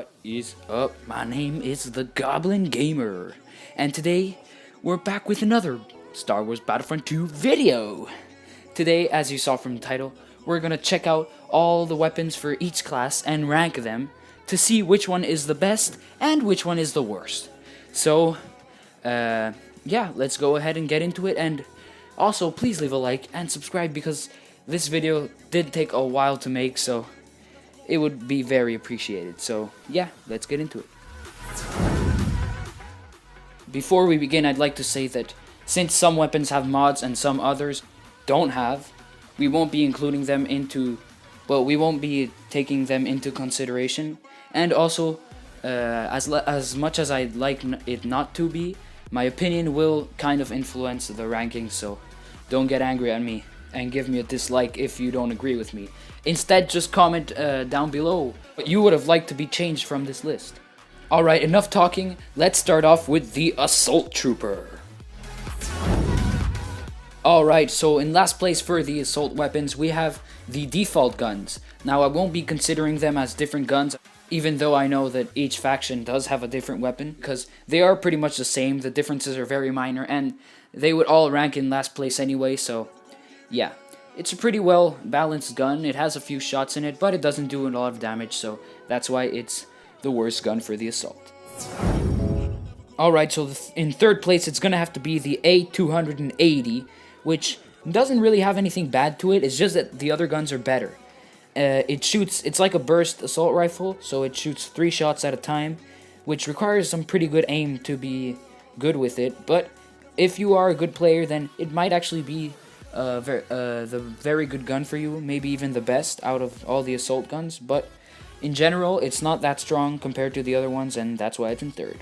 What is up? My name is the Goblin Gamer, and today we're back with another Star Wars Battlefront 2 video. Today, as you saw from the title, we're gonna check out all the weapons for each class and rank them to see which one is the best and which one is the worst. So, yeah, let's go ahead and get into it, and also please leave a like and subscribe because this video did take a while to make, so it would be very appreciated. So yeah, let's get into it. Before we begin, I'd like to say that since some weapons have mods and some others don't have, we won't be including them into, well, we won't be taking them into consideration. And also, as much as I'd like it not to be, my opinion will kind of influence the rankings, so don't get angry at me and give me a dislike if you don't agree with me. Instead, just comment down below what you would have liked to be changed from this list. Alright, enough talking, let's start off with the Assault Trooper. Alright, so in last place for the assault weapons, we have the default guns. Now, I won't be considering them as different guns, even though I know that each faction does have a different weapon, because they are pretty much the same. The differences are very minor, and they would all rank in last place anyway, so yeah. It's a pretty well balanced gun. It has a few shots in it, but it doesn't do a lot of damage, so that's why it's the worst gun for the assault. Alright, so in third place it's gonna have to be the A280, which doesn't really have anything bad to it. It's just that the other guns are better. It's like a burst assault rifle, so it shoots 3 shots at a time, which requires some pretty good aim to be good with it, but if you are a good player, then it might actually be the very good gun for you, maybe even the best out of all the assault guns, but in general, it's not that strong compared to the other ones, and that's why it's in third.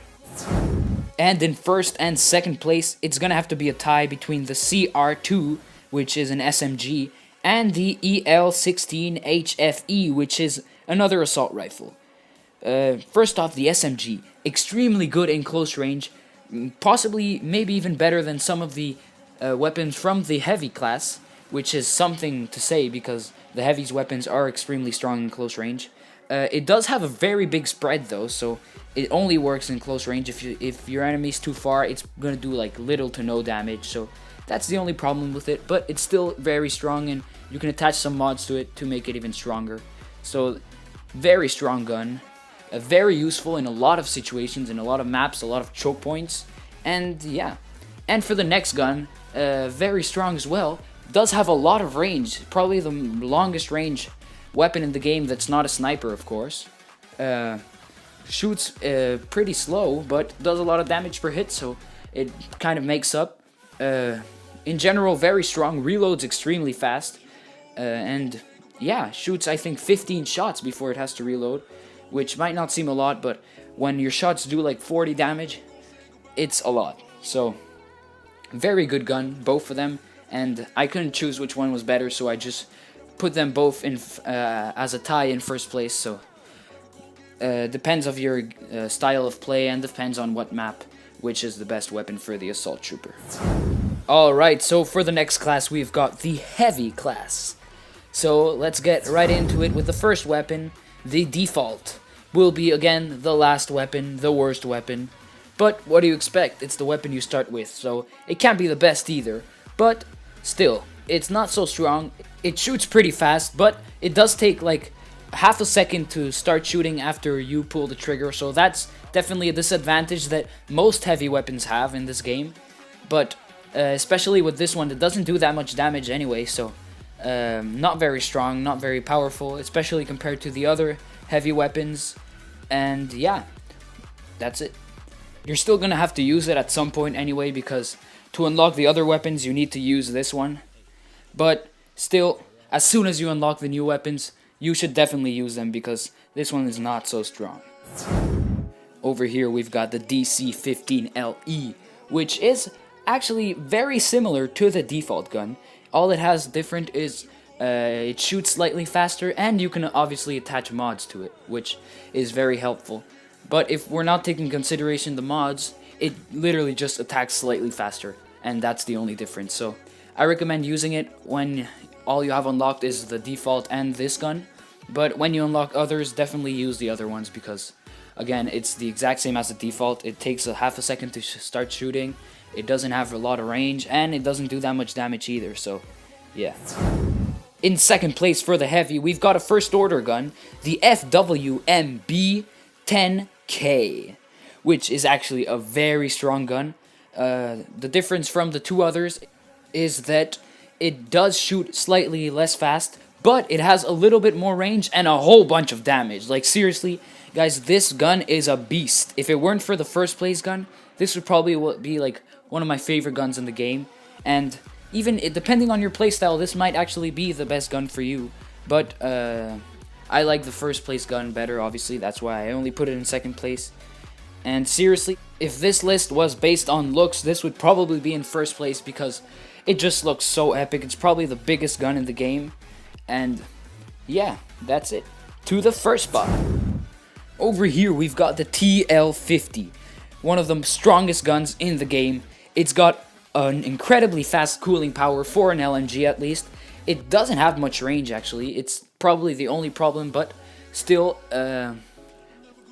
And in first and second place, it's gonna have to be a tie between the CR2, which is an SMG, and the EL-16 HFE, which is another assault rifle. First off, the SMG, extremely good in close range, possibly maybe even better than some of the weapons from the heavy class, which is something to say because the heavy's weapons are extremely strong in close range. It does have a very big spread though, so it only works in close range. If your enemy's too far, it's gonna do like little to no damage, so that's the only problem with it, but it's still very strong, and you can attach some mods to it to make it even stronger. So, very strong gun, very useful in a lot of situations, in a lot of maps, a lot of choke points, and yeah. And for the next gun, very strong as well, does have a lot of range, probably the longest range weapon in the game that's not a sniper, of course. Shoots pretty slow, but does a lot of damage per hit, so it kind of makes up. In general, very strong, reloads extremely fast, and yeah, shoots I think 15 shots before it has to reload, which might not seem a lot, but when your shots do like 40 damage, it's a lot. So very good gun, both of them, and I couldn't choose which one was better, so I just put them both in as a tie in first place. So depends of your style of play, and depends on what map, which is the best weapon for the assault trooper. Alright, so for the next class we've got the heavy class. So let's get right into it with the first weapon. The default will be again the last weapon, the worst weapon. But what do you expect? It's the weapon you start with, so it can't be the best either. But still, it's not so strong. It shoots pretty fast, but it does take like half a second to start shooting after you pull the trigger, so that's definitely a disadvantage that most heavy weapons have in this game. But especially with this one, that doesn't do that much damage anyway, so not very strong, not very powerful, especially compared to the other heavy weapons. And yeah, that's it. You're still gonna have to use it at some point anyway, because to unlock the other weapons you need to use this one. But still, as soon as you unlock the new weapons, you should definitely use them because this one is not so strong. Over here we've got the DC-15LE, which is actually very similar to the default gun. All it has different is it shoots slightly faster, and you can obviously attach mods to it, which is very helpful. But if we're not taking consideration the mods, it literally just attacks slightly faster, and that's the only difference. So I recommend using it when all you have unlocked is the default and this gun, But when you unlock others, definitely use the other ones because, again, it's the exact same as the default. It takes a half a second to start shooting. It doesn't have a lot of range, and it doesn't do that much damage either, so yeah. In second place for the heavy, we've got a first order gun, the FWMB-10K, which is actually a very strong gun. The difference from the two others is that it does shoot slightly less fast, but it has a little bit more range and a whole bunch of damage. Like, seriously, guys, this gun is a beast. If it weren't for the first place gun, this would probably be like one of my favorite guns in the game. And even depending on your playstyle, this might actually be the best gun for you. But I like the first place gun better, obviously. That's why I only put it in second place. And seriously, if this list was based on looks, this would probably be in first place because it just looks so epic. It's probably the biggest gun in the game. And yeah, that's it. To the first spot. Over here, we've got the TL50. One of the strongest guns in the game. It's got an incredibly fast cooling power for an LMG at least. It doesn't have much range actually. It's probably the only problem, but still,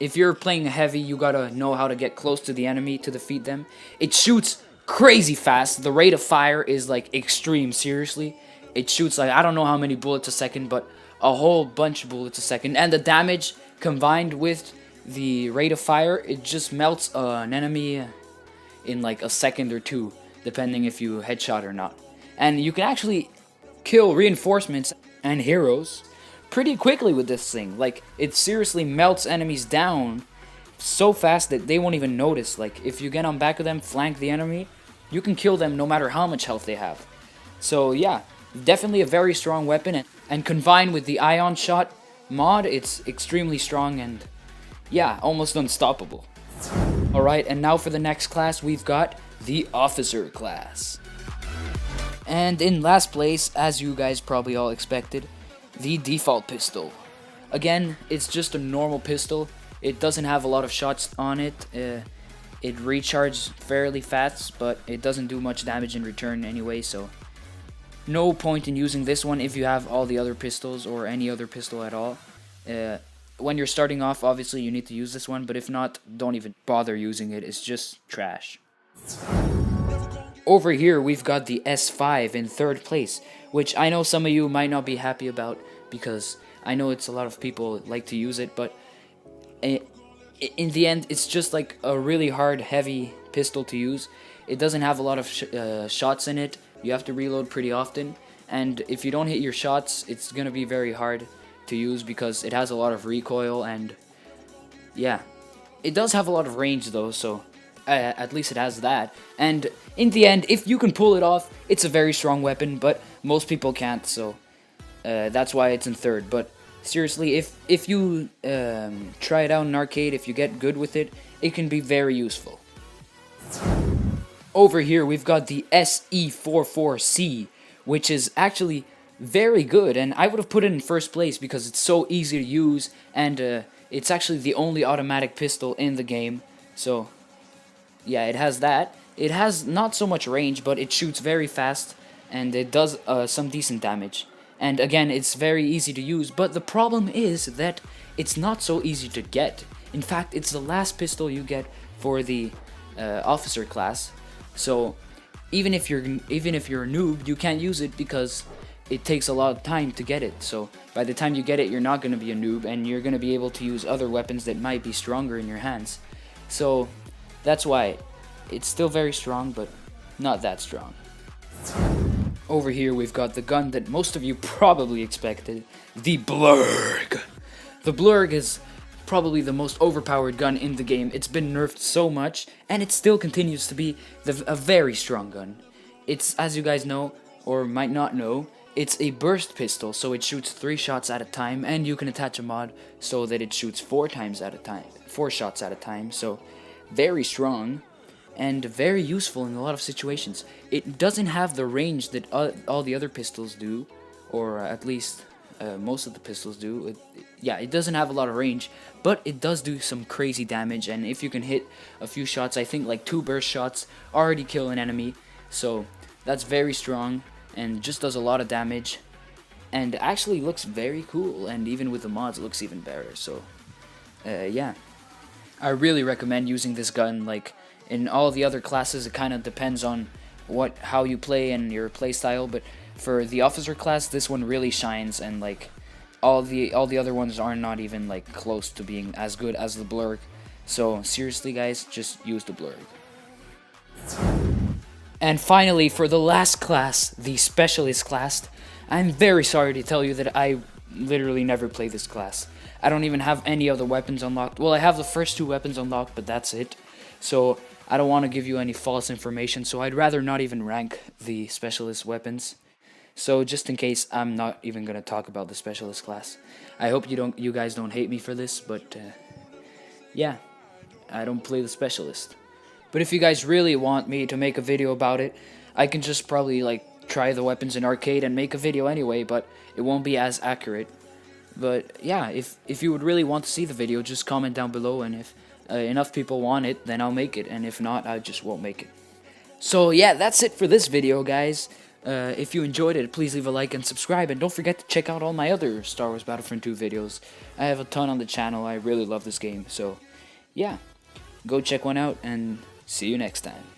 if you're playing heavy, you gotta know how to get close to the enemy to defeat them. It shoots crazy fast. The rate of fire is like extreme, seriously. It shoots like, I don't know how many bullets a second, but a whole bunch of bullets a second. And the damage combined with the rate of fire, it just melts an enemy in like a second or two, depending if you headshot or not. And you can actually kill reinforcements and heroes pretty quickly with this thing. Like, it seriously melts enemies down so fast that they won't even notice. Like, if you get on back of them, flank the enemy, you can kill them no matter how much health they have. So yeah, definitely a very strong weapon, and combined with the ion shot mod, it's extremely strong and yeah, almost unstoppable. Alright, and now for the next class, we've got the officer class. And in last place, as you guys probably all expected, the default pistol. Again, it's just a normal pistol. It doesn't have a lot of shots on it. It recharges fairly fast, but it doesn't do much damage in return anyway, so no point in using this one if you have all the other pistols or any other pistol at all. When you're starting off, obviously you need to use this one, but if not, don't even bother using it. It's just trash. Over here, we've got the S5 in third place, which I know some of you might not be happy about because I know it's a lot of people like to use it, but in the end, it's just like a really hard, heavy pistol to use. It doesn't have a lot of shots in it. You have to reload pretty often, and if you don't hit your shots, it's gonna be very hard to use because it has a lot of recoil, and yeah, it does have a lot of range though, so at least it has that. And in the end, if you can pull it off, it's a very strong weapon, but most people can't, so that's why it's in third. But seriously, if you try it out in an arcade, if you get good with it, it can be very useful. Over here, we've got the SE44C, which is actually very good, and I would have put it in first place because it's so easy to use, and it's actually the only automatic pistol in the game. So yeah, it has that. It has not so much range, but it shoots very fast, and it does some decent damage. And again, it's very easy to use, but the problem is that it's not so easy to get. In fact, it's the last pistol you get for the officer class. So even if you're a noob, you can't use it because it takes a lot of time to get it. So by the time you get it, you're not going to be a noob, and you're going to be able to use other weapons that might be stronger in your hands. So that's why it's still very strong, but not that strong. Over here, we've got the gun that most of you probably expected, the Blurg. The Blurg is probably the most overpowered gun in the game. It's been nerfed so much, and it still continues to be a very strong gun. It's, as you guys know, or might not know, it's a burst pistol, so it shoots 3 shots at a time, and you can attach a mod so that it shoots 4 shots at a time, so very strong, and very useful in a lot of situations. It doesn't have the range that all the other pistols do, or at least most of the pistols do. It doesn't have a lot of range, but it does do some crazy damage, and if you can hit a few shots, I think like 2 burst shots already kill an enemy, so that's very strong, and just does a lot of damage. and actually looks very cool, and even with the mods it looks even better. So yeah, I really recommend using this gun. Like in all the other classes, it kind of depends on how you play and your play style, but for the officer class, this one really shines, and like all the other ones are not even like close to being as good as the blurg. So seriously guys, just use the blurg. And finally, for the last class, the specialist class, I'm very sorry to tell you that I literally never play this class. I don't even have any of the weapons unlocked. Well, I have the first 2 weapons unlocked, but that's it. So I don't want to give you any false information, so I'd rather not even rank the specialist weapons. So just in case, I'm not even going to talk about the specialist class. I hope you guys don't hate me for this, but yeah, I don't play the specialist. But if you guys really want me to make a video about it, I can just probably like try the weapons in arcade and make a video anyway, but it won't be as accurate. But yeah, if you would really want to see the video, just comment down below, and if enough people want it, then I'll make it, and if not, I just won't make it. So yeah, that's it for this video, guys. If you enjoyed it, please leave a like and subscribe, and don't forget to check out all my other Star Wars Battlefront 2 videos. I have a ton on the channel. I really love this game, so yeah, go check one out, and see you next time.